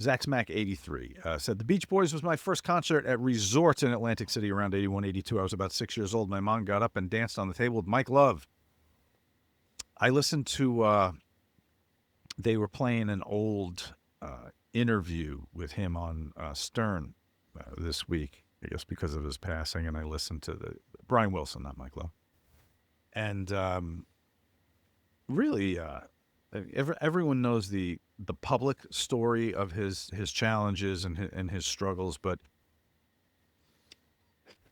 Zach Smack 83 said, the Beach Boys was my first concert at resorts in Atlantic City around 81, 82. I was about 6 years old. My mom got up and danced on the table with Mike Love. I listened to, they were playing an old interview with him on Stern this week, I guess because of his passing, and I listened to the Brian Wilson, not Mike Love. And really, everyone knows the public story of his challenges and his struggles, but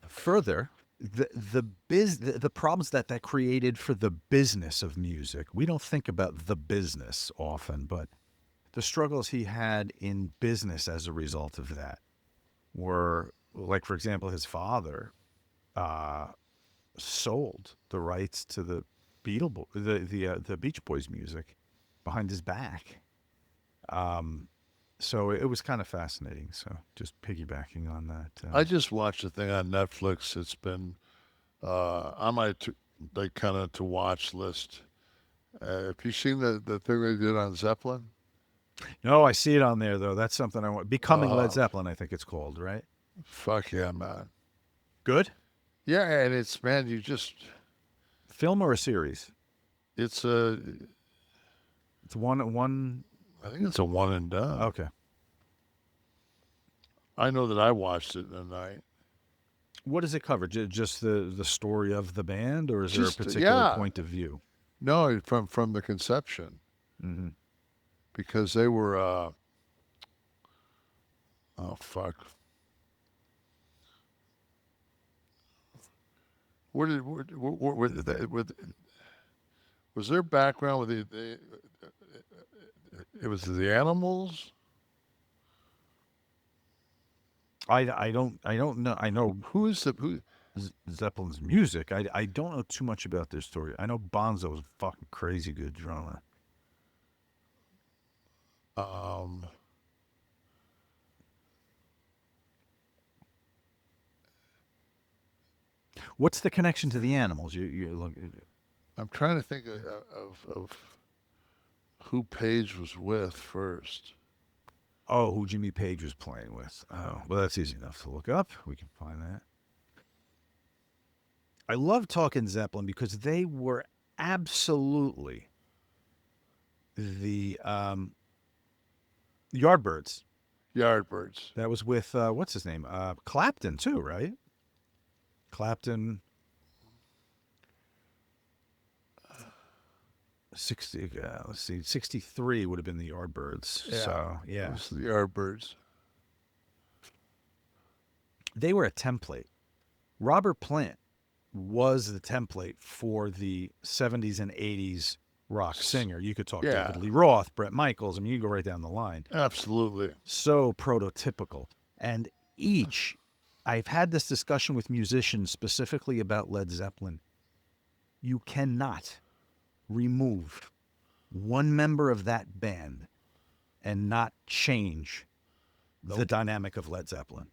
further, the problems that created for the business of music. We don't think about the business often, but the struggles he had in business as a result of that were, like, for example, his father sold the rights to the the Beach Boys music behind his back. So it was kind of fascinating. So just piggybacking on that. I just watched a thing on Netflix. It's been on my like kind of to watch list. Have you seen the thing they did on Zeppelin? No, I see it on there though. That's something I want. Becoming Led Uh, Zeppelin, I think it's called, right? Fuck yeah, man. Good Yeah, and it's man, you just film or a series? it's a It's one. I think it's a one and done. Okay. I know that I watched it in a night. What does it cover? Just the story of the band, or is there a Just particular yeah, point of view? no, from the conception Mm-hmm. because they were oh fuck. Where did they, was their background with it was the animals? I don't know. I know Who is the who? Zeppelin's music. I don't know too much about their story. I know Bonzo was a fucking crazy good drummer. Um, What's the connection to the animals? You look. I'm trying to think of who Page was with first. Oh, who Jimmy Page was playing with. Oh, well, that's easy enough to look up. We can find that. I love talking Zeppelin because they were absolutely the Yardbirds. Yardbirds. That was with what's his name? Clapton too, right? Clapton 60. Let's see, 63 would have been the Yardbirds. Yeah, So it yeah, was the Yardbirds. they were a template. Robert Plant was the template for the 70s and 80s rock singer. You could talk Yeah, David Lee Roth, Bret Michaels. I mean, you go right down the line. absolutely. So prototypical. And each, I've had this discussion with musicians specifically about Led Zeppelin. You cannot remove one member of that band and not change the Nope. dynamic of Led Zeppelin.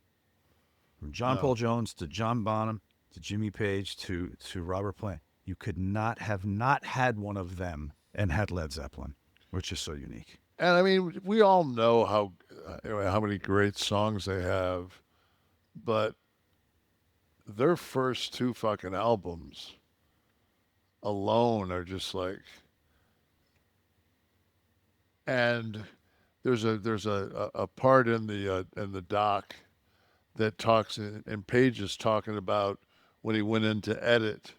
From John Paul No. Jones to John Bonham to Jimmy Page to Robert Plant. You could not have not had one of them and had Led Zeppelin, which is so unique. And I mean, we all know how many great songs they have, but their first two fucking albums alone are just like. And there's a part in the doc that talks and Page is talking about when he went in to edit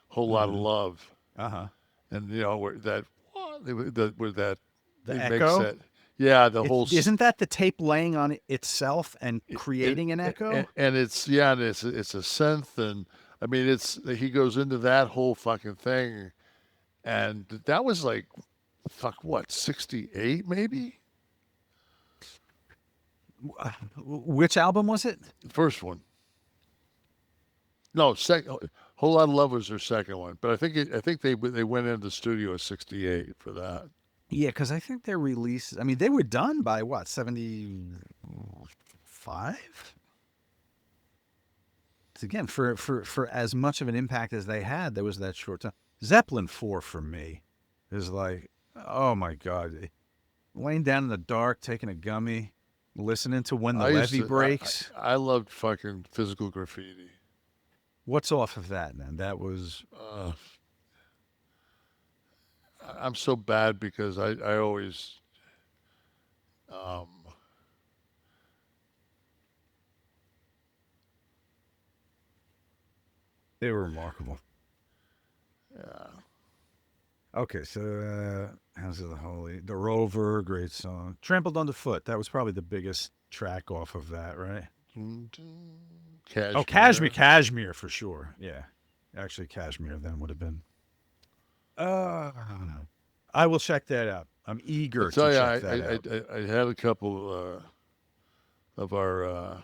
Whole Lot of Mm-hmm. Love, Uh huh. and you know where that The it makes echo. that yeah the whole Isn't that the tape laying on itself and creating an echo? and it's yeah and it's a synth and I mean it's he goes into that whole fucking thing and that was like fuck what 68 maybe Which album was it? the first one. No, Whole Lot of Love was their second one, but I think they went into the studio at 68 for that. Yeah, because I think their releases. I mean, they were done by what 75. Again, for as much of an impact as they had, there was that short time. Zeppelin 4 for me is like, oh my god, laying down in the dark, taking a gummy, listening to When the I used Levee to. Breaks. I loved fucking Physical Graffiti. What's off of that, man? That was Uh, I'm so bad because I always um, they were remarkable. yeah. Okay, so how's it the Holy the Rover? Great song. Trampled Underfoot. That was probably the biggest track off of that, right? Oh, Kashmir, Cashmere. Kashmir for sure. Yeah, actually, Kashmir then would have been. I don't know. I will check that out. I'm I eager to tell you, check that out. I had a couple of our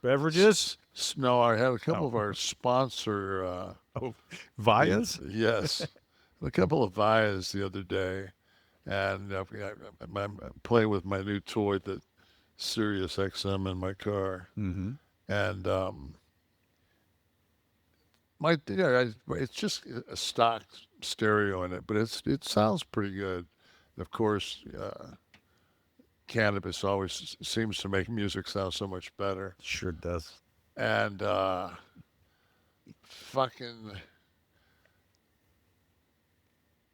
Beverages? no, I had a couple Oh, of our sponsor. oh, Vias? Yes, a couple of vias the other day, and I'm playing with my new toy, the Sirius XM in my car, Mm-hmm. and it's just a stock stereo in it, but it sounds pretty good. Of course, cannabis always seems to make music sound so much better, Sure does. and fucking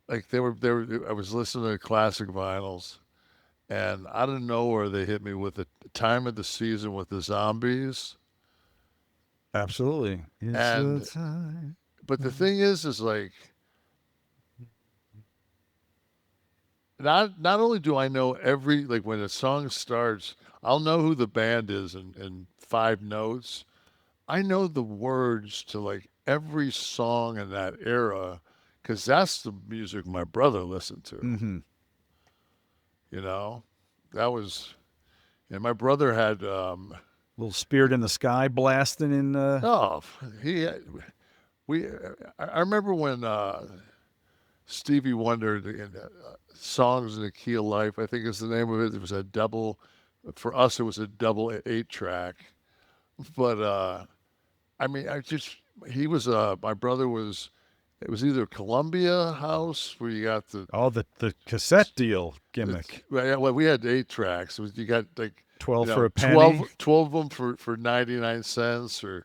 like they were. I was listening to classic vinyls, and out of nowhere they hit me with the time of the season with the zombies. Absolutely. It's the And time. but the thing is like not only do I know every like when a song starts, I'll know who the band is in 5 notes. I know the words to like every song in that era because that's the music my brother listened to. Mm-hmm. You know, that was, and my brother had Little Spirit in the Sky blasting in. oh he we I remember when Stevie Wonder in songs in the key of life. I think is the name of it. It was a double. For us, it was a double 8 track. But I mean, I just he was my brother was. It was either Columbia House where you got Oh, the cassette deal gimmick. well, we had 8 tracks. It was, you got like 12 for a 12, penny. 12 of them for 99 cents or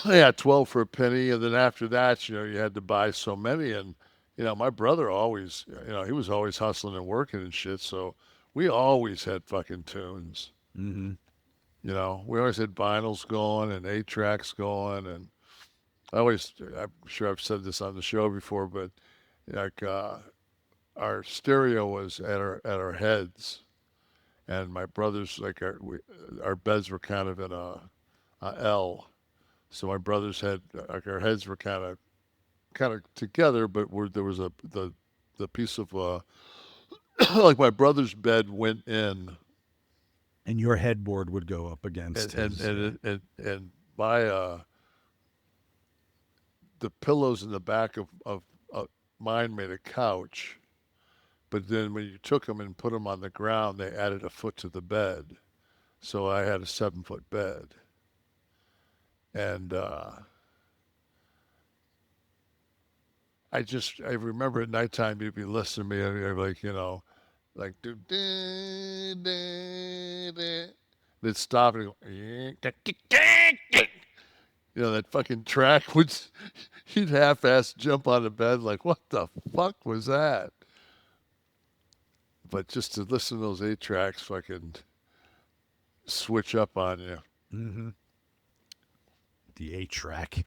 yeah, 12 for a penny. And then after that, you had to buy so many. And, my brother always, he was always hustling and working and shit. So we always had fucking tunes. Mm-hmm. We always had vinyls going and 8 tracks going. And I'm sure I've said this on the show before, but like, our stereo was at our heads. And my brother's like, our beds were kind of in a L. So my brothers had like our heads were kind of together, but there was the piece of like my brother's bed went in, And your headboard would go up against and and his. and and my the pillows in the back of mine made a couch, but then when you took them and put them on the ground, they added a foot to the bed, so I had a 7 foot bed, and I remember at nighttime you'd be listening to me and you're like, like do they'd stop and go, that fucking track would you'd half-ass jump on the bed like what the fuck was that? But just to listen to those 8 tracks fucking switch up on you. Mm-hmm. The 8 track.